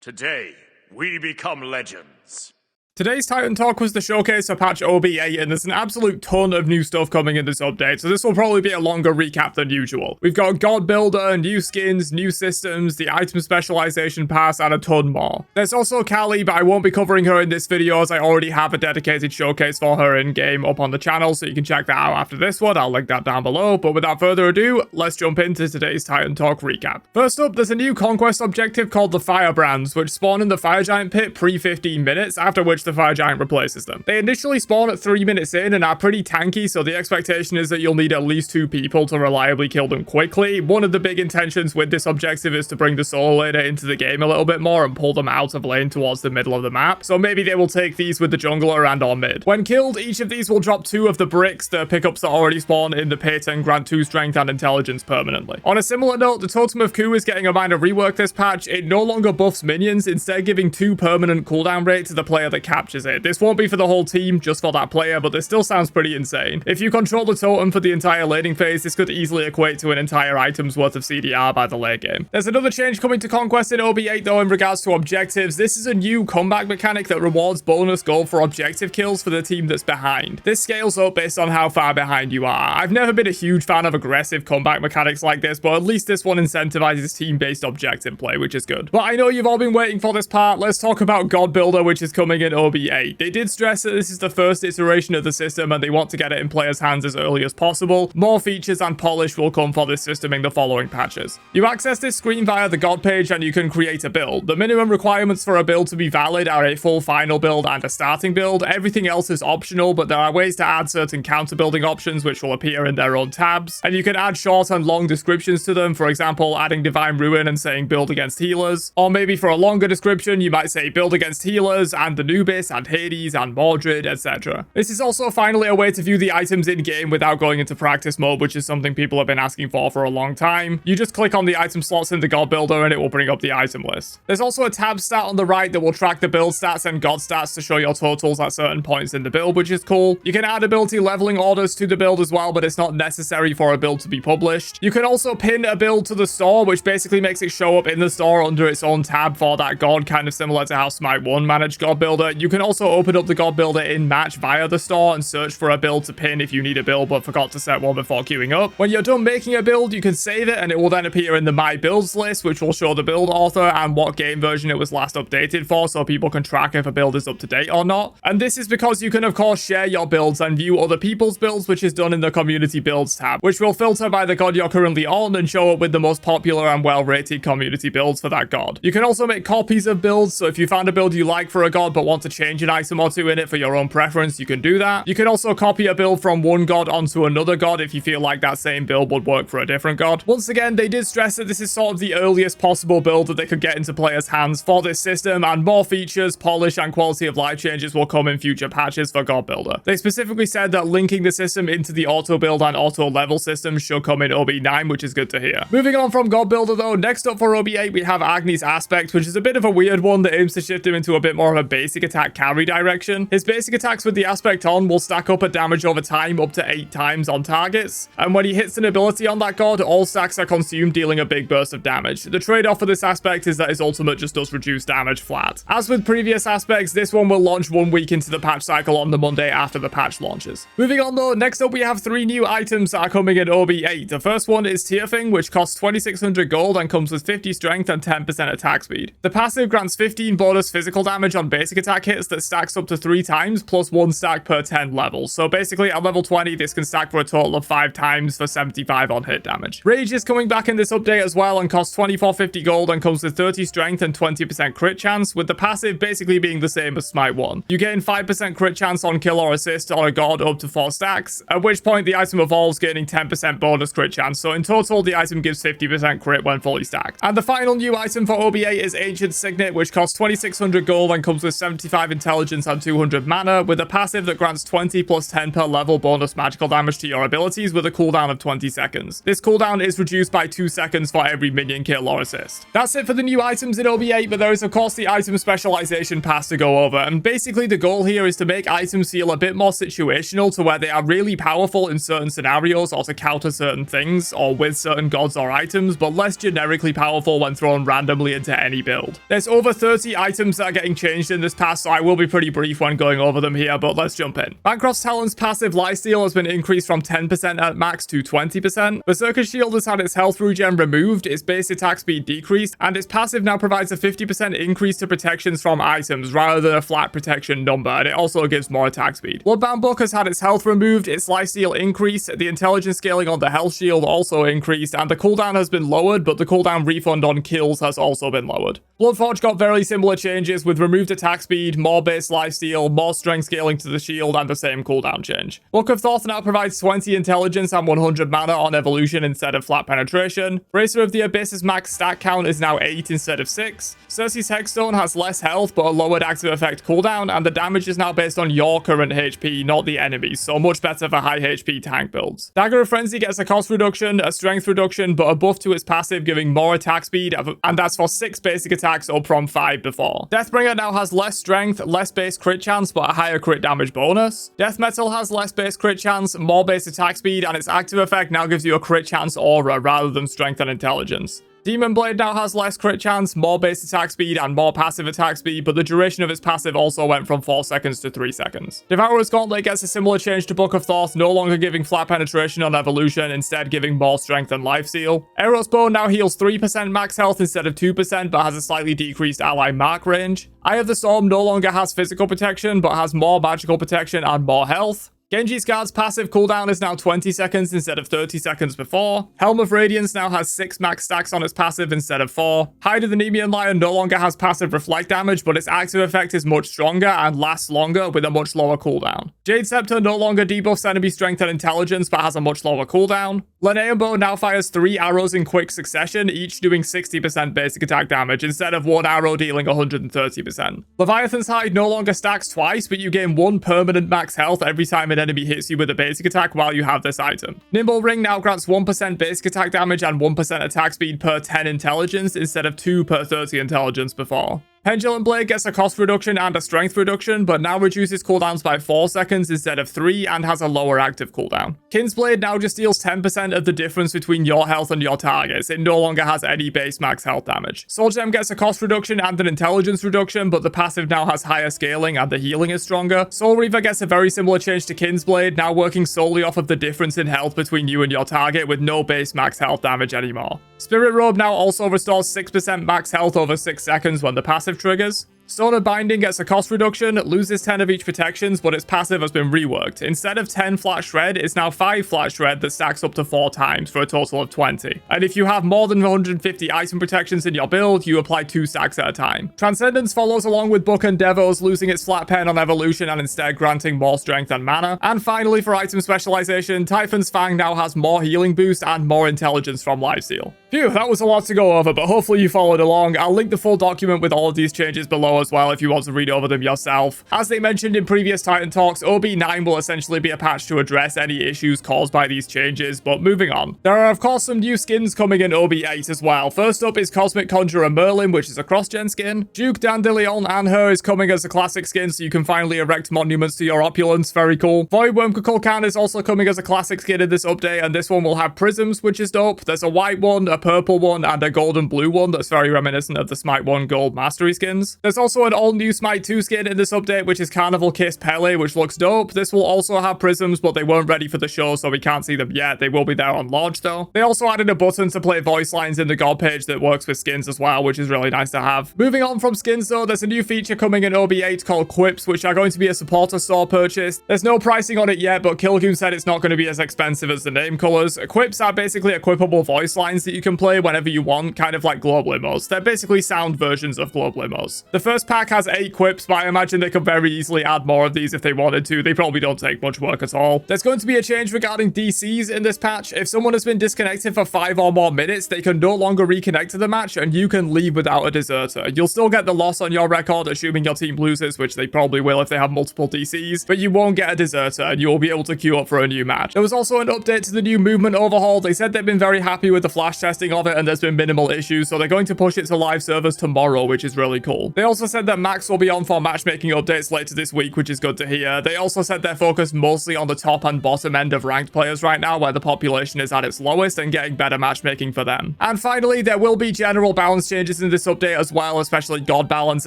Today, we become legends. Today's Titan Talk was the showcase for patch OB8, and there's an absolute ton of new stuff coming in this update, so this will probably be a longer recap than usual. We've got God Builder, new skins, new systems, the item specialization pass, and a ton more. There's also Callie, but I won't be covering her in this video as I already have a dedicated showcase for her in-game up on the channel, so you can check that out after this one. I'll link that down below, but without further ado, let's jump into today's Titan Talk recap. First up, there's a new Conquest objective called the Firebrands, which spawn in the Fire Giant pit pre-15 minutes, after which the Fire Giant replaces them. They initially spawn at 3 minutes in and are pretty tanky, so the expectation is that you'll need at least 2 people to reliably kill them quickly. One of the big intentions with this objective is to bring the solo laner into the game a little bit more and pull them out of lane towards the middle of the map, so maybe they will take these with the jungler and or mid. When killed, each of these will drop 2 of the bricks, the pickups that already spawn in the pit, and grant 2 strength and intelligence permanently. On a similar note, the Totem of Ku is getting a minor rework this patch. It no longer buffs minions, instead giving 2 permanent cooldown rate to the player that captures it. This won't be for the whole team, just for that player, but this still sounds pretty insane. If you control the totem for the entire laning phase, this could easily equate to an entire item's worth of CDR by the late game. There's another change coming to Conquest in OB8 though in regards to objectives. This is a new comeback mechanic that rewards bonus gold for objective kills for the team that's behind. This scales up based on how far behind you are. I've never been a huge fan of aggressive comeback mechanics like this, but at least this one incentivizes team-based objective play, which is good. But I know you've all been waiting for this part. Let's talk about God Builder, which is coming in OB8. They did stress that this is the first iteration of the system and they want to get it in players' hands as early as possible. More features and polish will come for this system in the following patches. You access this screen via the God page and you can create a build. The minimum requirements for a build to be valid are a full final build and a starting build. Everything else is optional, but there are ways to add certain counter building options which will appear in their own tabs. And you can add short and long descriptions to them, for example, adding Divine Ruin and saying build against healers. Or maybe for a longer description, you might say build against healers and Anubis and Hades and Mordred, etc. This is also finally a way to view the items in-game without going into practice mode, which is something people have been asking for a long time. You just click on the item slots in the God Builder and it will bring up the item list. There's also a tab stat on the right that will track the build stats and God stats to show your totals at certain points in the build, which is cool. You can add ability leveling orders to the build as well, but it's not necessary for a build to be published. You can also pin a build to the store, which basically makes it show up in the store under its own tab for that God, kind of similar to how Smite 1 managed God Builder. You can also open up the God Builder in match via the store and search for a build to pin if you need a build but forgot to set one before queuing up. When you're done making a build, you can save it and it will then appear in the My Builds list, which will show the build author and what game version it was last updated for, so people can track if a build is up to date or not. And this is because you can of course share your builds and view other people's builds, which is done in the community builds tab, which will filter by the god you're currently on and show up with the most popular and well-rated community builds for that god. You can also make copies of builds, so if you found a build you like for a god but want to change an item or two in it for your own preference, you can do that. You can also copy a build from one god onto another god if you feel like that same build would work for a different god. Once again, they did stress that this is sort of the earliest possible build that they could get into players' hands for this system, and more features, polish, and quality of life changes will come in future patches for God Builder. They specifically said that linking the system into the auto build and auto level systems should come in OB9, which is good to hear. Moving on from God Builder though, next up for OB8 we have Agni's Aspect, which is a bit of a weird one that aims to shift him into a bit more of a basic attack carry direction. His basic attacks with the Aspect on will stack up at damage over time up to 8 times on targets, and when he hits an ability on that god, all stacks are consumed, dealing a big burst of damage. The trade-off for this aspect is that his ultimate just does reduce damage flat. As with previous aspects, this one will launch 1 week into the patch cycle on the Monday after the patch launches. Moving on though, next up we have 3 new items that are coming in OB8. The first one is Tearfing, which costs 2600 gold and comes with 50 strength and 10% attack speed. The passive grants 15 bonus physical damage on basic attack hits that stacks up to 3 times plus 1 stack per 10 levels. So basically at level 20 this can stack for a total of 5 times for 75 on hit damage. Rage is coming back in this update as well and costs 2450 gold and comes with 30 strength and 20% crit chance, with the passive basically being the same as Smite 1. You gain 5% crit chance on kill or assist on a god up to 4 stacks, at which point the item evolves, gaining 10% bonus crit chance, so in total the item gives 50% crit when fully stacked. And the final new item for OB8 is Ancient Signet, which costs 2600 gold and comes with 75% 125 intelligence and 200 mana, with a passive that grants 20 plus 10 per level bonus magical damage to your abilities with a cooldown of 20 seconds. This cooldown is reduced by 2 seconds for every minion kill or assist. That's it for the new items in OB8, but there is of course the item specialization pass to go over, and basically the goal here is to make items feel a bit more situational to where they are really powerful in certain scenarios or to counter certain things or with certain gods or items, but less generically powerful when thrown randomly into any build. There's over 30 items that are getting changed in this pass, so I will be pretty brief when going over them here, but let's jump in. Bancroft's Talon's passive lifesteal has been increased from 10% at max to 20%. Berserker's Shield has had its health regen removed, its base attack speed decreased, and its passive now provides a 50% increase to protections from items rather than a flat protection number, and it also gives more attack speed. Bloodbound Book has had its health removed, its lifesteal increased, the intelligence scaling on the health shield also increased, and the cooldown has been lowered, but the cooldown refund on kills has also been lowered. Bloodforge got very similar changes with removed attack speed, more base lifesteal, more strength scaling to the shield, and the same cooldown change. Book of Thoth now provides 20 intelligence and 100 mana on evolution instead of flat penetration. Bracer of the Abyss's max stat count is now 8 instead of 6. Cersei's Hexstone has less health but a lowered active effect cooldown, and the damage is now based on your current HP, not the enemy's, so much better for high HP tank builds. Dagger of Frenzy gets a cost reduction, a strength reduction, but a buff to its passive giving more attack speed, and that's for 6 basic attacks up from 5 before. Deathbringer now has less strength, less base crit chance, but a higher crit damage bonus. Death Metal has less base crit chance, more base attack speed, and its active effect now gives you a crit chance aura rather than strength and intelligence. Demon Blade now has less crit chance, more base attack speed, and more passive attack speed, but the duration of its passive also went from 4 seconds to 3 seconds. Devourer's Gauntlet gets a similar change to Book of Thoth, no longer giving flat penetration on evolution, instead giving more strength and life steal. Eros Bow now heals 3% max health instead of 2%, but has a slightly decreased ally mark range. Eye of the Storm no longer has physical protection, but has more magical protection and more health. Genji's Guard's passive cooldown is now 20 seconds instead of 30 seconds before. Helm of Radiance now has 6 max stacks on its passive instead of 4. Hide of the Nemean Lion no longer has passive reflect damage, but its active effect is much stronger and lasts longer with a much lower cooldown. Jade Scepter no longer debuffs enemy strength and intelligence, but has a much lower cooldown. Linnean Bow now fires 3 arrows in quick succession, each doing 60% basic attack damage instead of 1 arrow dealing 130%. Leviathan's Hide no longer stacks twice, but you gain 1 permanent max health every time an enemy hits you with a basic attack while you have this item. Nimble Ring now grants 1% basic attack damage and 1% attack speed per 10 intelligence instead of 2 per 30 intelligence before. Pendulum Blade gets a cost reduction and a strength reduction, but now reduces cooldowns by 4 seconds instead of 3 and has a lower active cooldown. Kin's Blade now just deals 10% of the difference between your health and your targets. It no longer has any base max health damage. Soul Gem gets a cost reduction and an intelligence reduction, but the passive now has higher scaling and the healing is stronger. Soul Reaver gets a very similar change to Kin's Blade, now working solely off of the difference in health between you and your target with no base max health damage anymore. Spirit Robe now also restores 6% max health over 6 seconds when the passive triggers. Stone of Binding gets a cost reduction, loses 10 of each protections, but its passive has been reworked. Instead of 10 flat shred, it's now 5 flat shred that stacks up to 4 times for a total of 20. And if you have more than 150 item protections in your build, you apply 2 stacks at a time. Transcendence follows along with Book and Devos, losing its flat pen on evolution and instead granting more strength and mana. And finally, for item specialization, Typhon's Fang now has more healing boost and more intelligence from lifesteal. Phew, that was a lot to go over, but hopefully you followed along. I'll link the full document with all of these changes below as well if you want to read over them yourself. As they mentioned in previous Titan talks, OB9 will essentially be a patch to address any issues caused by these changes, but moving on. There are of course some new skins coming in OB8 as well. First up is Cosmic Conjurer Merlin, which is a cross-gen skin. Duke Dandelion and her is coming as a classic skin, so you can finally erect monuments to your opulence. Very cool. Voidworm Kukulkan is also coming as a classic skin in this update, and this one will have prisms, which is dope. There's a white one, a purple one, and a gold and blue one that's very reminiscent of the Smite 1 gold mastery skins. There's also an all-new Smite 2 skin in this update, which is Carnival Kiss Pele, which looks dope. This will also have prisms, but they weren't ready for the show, so we can't see them yet. They will be there on launch, though. They also added a button to play voice lines in the god page that works with skins as well, which is really nice to have. Moving on from skins, though, there's a new feature coming in OB8 called Quips, which are going to be a supporter store purchase. There's no pricing on it yet, but Kilgoon said it's not going to be as expensive as the name colors. Quips are basically equipable voice lines that you can play whenever you want, kind of like global limos. They're basically sound versions of global limos. The first pack has 8 quips, but I imagine they could very easily add more of these if they wanted to. They probably don't take much work at all. There's going to be a change regarding DCs in this patch. If someone has been disconnected for 5 or more minutes, they can no longer reconnect to the match, and you can leave without a deserter. You'll still get the loss on your record, assuming your team loses, which they probably will if they have multiple DCs, but you won't get a deserter, and you'll be able to queue up for a new match. There was also an update to the new movement overhaul. They said they've been very happy with the flash testing of it, and there's been minimal issues, so they're going to push it to live servers tomorrow, which is really cool. They also said that Max will be on for matchmaking updates later this week, which is good to hear. They also said they're focused mostly on the top and bottom end of ranked players right now, where the population is at its lowest, and getting better matchmaking for them. And finally, there will be general balance changes in this update as well, especially God balance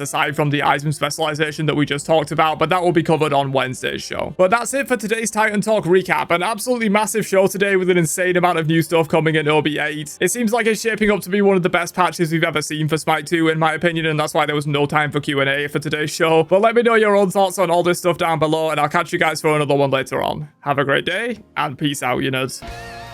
aside from the item specialization that we just talked about, but that will be covered on Wednesday's show. But that's it for today's Titan Talk recap. An absolutely massive show today with an insane amount of new stuff coming in OB8. It seems like it's shaping up to be one of the best patches we've ever seen for Smite 2 in my opinion, and that's why there was no time for Q&A for today's show. But let me know your own thoughts on all this stuff down below, and I'll catch you guys for another one later on. Have a great day, and peace out, you nerds.